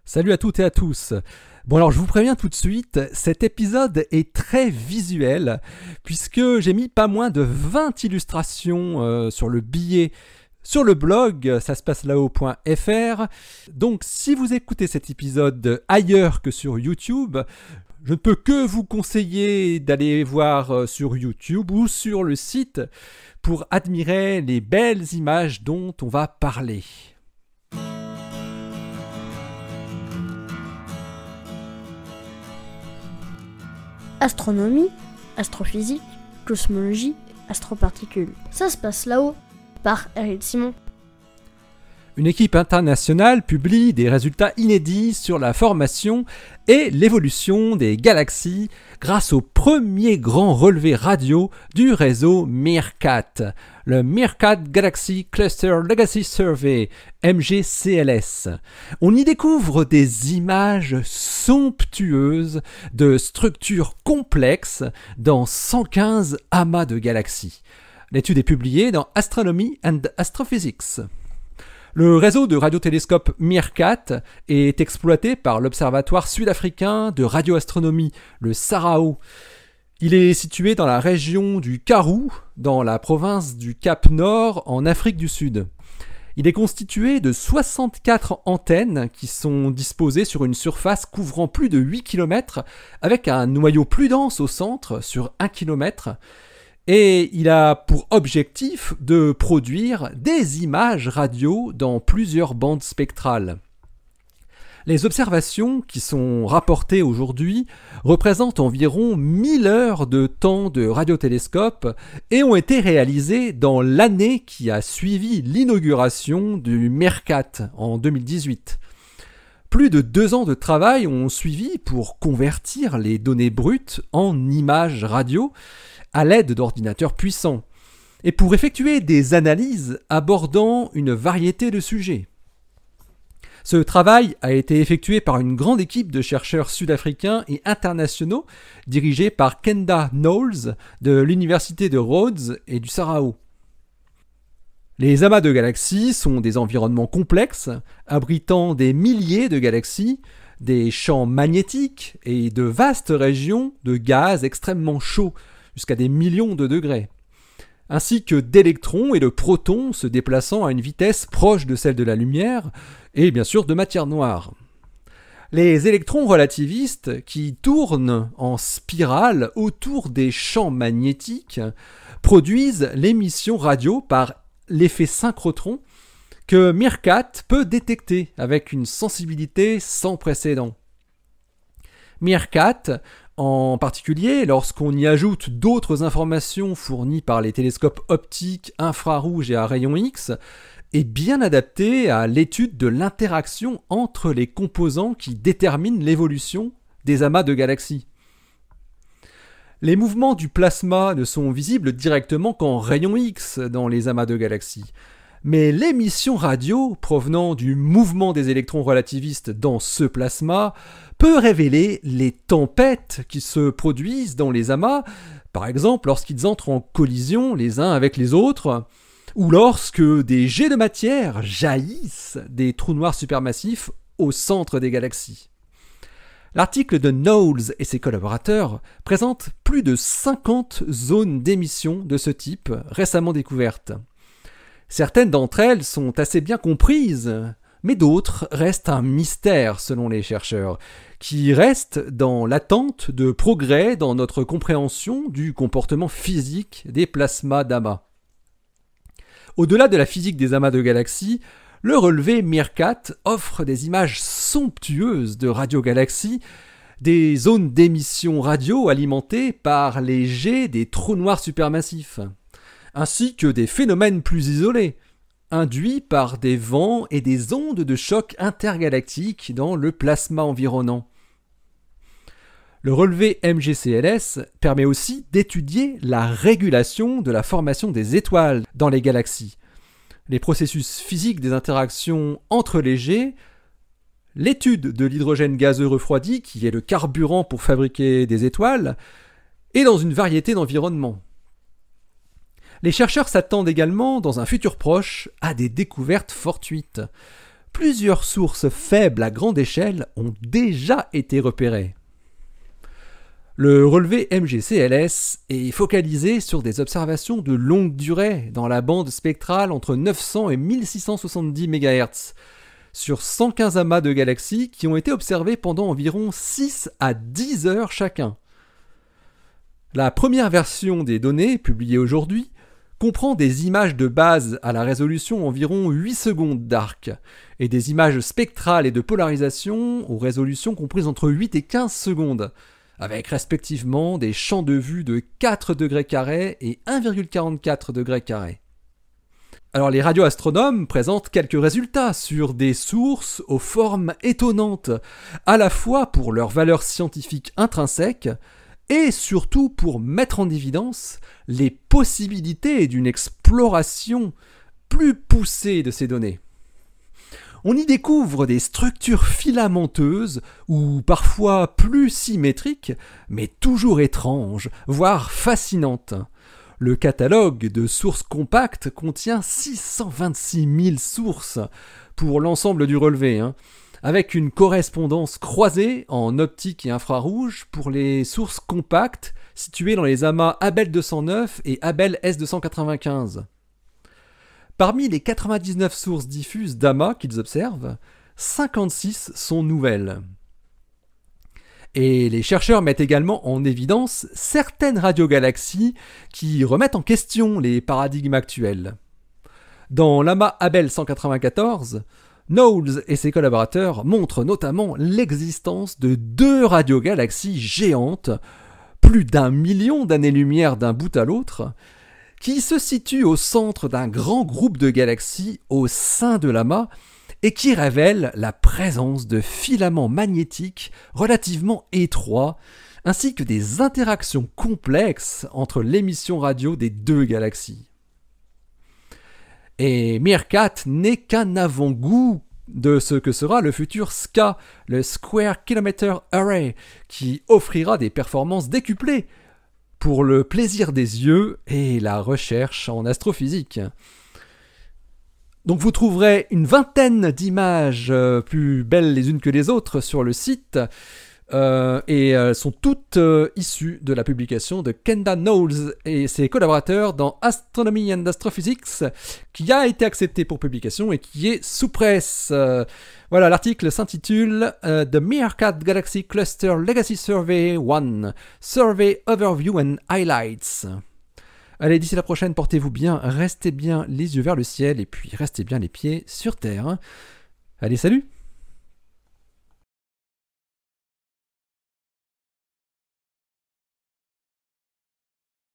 Salut à toutes et à tous. Bon alors je vous préviens tout de suite, cet épisode est très visuel puisque j'ai mis pas moins de 20 illustrations sur le billet sur le blog ça se passe là-haut.fr. Donc si vous écoutez cet épisode ailleurs que sur YouTube, je ne peux que vous conseiller d'aller voir sur YouTube ou sur le site pour admirer les belles images dont on va parler. Astronomie, astrophysique, cosmologie, astroparticules. Ça se passe là-haut, par Eric Simon. Une équipe internationale publie des résultats inédits sur la formation et l'évolution des galaxies grâce au premier grand relevé radio du réseau MeerKAT, le MeerKAT Galaxy Cluster Legacy Survey, MGCLS. On y découvre des images somptueuses de structures complexes dans 115 amas de galaxies. L'étude est publiée dans Astronomy and Astrophysics. Le réseau de radiotélescopes MeerKAT est exploité par l'Observatoire sud-africain de radioastronomie, le SARAO. Il est situé dans la région du Karoo, dans la province du Cap-Nord, en Afrique du Sud. Il est constitué de 64 antennes qui sont disposées sur une surface couvrant plus de 8 km, avec un noyau plus dense au centre, sur 1 km. Et il a pour objectif de produire des images radio dans plusieurs bandes spectrales. Les observations qui sont rapportées aujourd'hui représentent environ 1000 heures de temps de radiotélescope et ont été réalisées dans l'année qui a suivi l'inauguration du MeerKAT en 2018. Plus de 2 ans de travail ont suivi pour convertir les données brutes en images radio à l'aide d'ordinateurs puissants, et pour effectuer des analyses abordant une variété de sujets. Ce travail a été effectué par une grande équipe de chercheurs sud-africains et internationaux dirigée par Kenda Knowles de l'Université de Rhodes et du SARAO. Les amas de galaxies sont des environnements complexes, abritant des milliers de galaxies, des champs magnétiques et de vastes régions de gaz extrêmement chauds, jusqu'à des millions de degrés, ainsi que d'électrons et de protons se déplaçant à une vitesse proche de celle de la lumière, et bien sûr de matière noire. Les électrons relativistes, qui tournent en spirale autour des champs magnétiques, produisent l'émission radio par l'effet synchrotron que MeerKAT peut détecter avec une sensibilité sans précédent. MeerKAT, en particulier, lorsqu'on y ajoute d'autres informations fournies par les télescopes optiques, infrarouges et à rayons X, est bien adapté à l'étude de l'interaction entre les composants qui déterminent l'évolution des amas de galaxies. Les mouvements du plasma ne sont visibles directement qu'en rayons X dans les amas de galaxies, mais l'émission radio provenant du mouvement des électrons relativistes dans ce plasma peut révéler les tempêtes qui se produisent dans les amas, par exemple lorsqu'ils entrent en collision les uns avec les autres, ou lorsque des jets de matière jaillissent des trous noirs supermassifs au centre des galaxies. L'article de Knowles et ses collaborateurs présente plus de 50 zones d'émission de ce type récemment découvertes. Certaines d'entre elles sont assez bien comprises, mais d'autres restent un mystère selon les chercheurs, qui restent dans l'attente de progrès dans notre compréhension du comportement physique des plasmas d'amas. Au-delà de la physique des amas de galaxies, le relevé MeerKAT offre des images somptueuses de radiogalaxies, des zones d'émission radio alimentées par les jets des trous noirs supermassifs, ainsi que des phénomènes plus isolés, induits par des vents et des ondes de choc intergalactiques dans le plasma environnant. Le relevé MGCLS permet aussi d'étudier la régulation de la formation des étoiles dans les galaxies, les processus physiques des interactions entre les jets, l'étude de l'hydrogène gazeux refroidi qui est le carburant pour fabriquer des étoiles, et dans une variété d'environnements. Les chercheurs s'attendent également, dans un futur proche, à des découvertes fortuites. plusieurs sources faibles à grande échelle ont déjà été repérées. Le relevé MGCLS est focalisé sur des observations de longue durée dans la bande spectrale entre 900 et 1670 MHz, sur 115 amas de galaxies qui ont été observés pendant environ 6 à 10 heures chacun. La première version des données, publiée aujourd'hui, comprend des images de base à la résolution environ 8 secondes d'arc et des images spectrales et de polarisation aux résolutions comprises entre 8 et 15 secondes, avec respectivement des champs de vue de 4 degrés carrés et 1,44 degrés carrés. Alors les radioastronomes présentent quelques résultats sur des sources aux formes étonnantes, à la fois pour leur valeur scientifique intrinsèque et surtout pour mettre en évidence les possibilités d'une exploration plus poussée de ces données. On y découvre des structures filamenteuses ou parfois plus symétriques, mais toujours étranges, voire fascinantes. Le catalogue de sources compactes contient 626 000 sources pour l'ensemble du relevé, avec une correspondance croisée en optique et infrarouge pour les sources compactes situées dans les amas Abell 209 et Abell S295. Parmi les 99 sources diffuses d'amas qu'ils observent, 56 sont nouvelles. Et les chercheurs mettent également en évidence certaines radiogalaxies qui remettent en question les paradigmes actuels. Dans l'amas Abell 194, Knowles et ses collaborateurs montrent notamment l'existence de 2 radiogalaxies géantes, plus d'1 million d'années-lumière d'un bout à l'autre, qui se situent au centre d'un grand groupe de galaxies au sein de l'amas et qui révèlent la présence de filaments magnétiques relativement étroits, ainsi que des interactions complexes entre l'émission radio des 2 galaxies. Et Meerkat n'est qu'un avant-goût de ce que sera le futur SKA, le Square Kilometer Array, qui offrira des performances décuplées pour le plaisir des yeux et la recherche en astrophysique. Donc vous trouverez une vingtaine d'images plus belles les unes que les autres sur le site, et elles sont toutes issues de la publication de Kendra Knowles et ses collaborateurs dans Astronomy and Astrophysics, qui a été accepté pour publication et qui est sous presse. Voilà, l'article s'intitule The Meerkat Galaxy Cluster Legacy Survey 1, Survey Overview and Highlights. Allez, d'ici la prochaine, portez-vous bien, restez bien les yeux vers le ciel et puis restez bien les pieds sur terre. Allez, salut!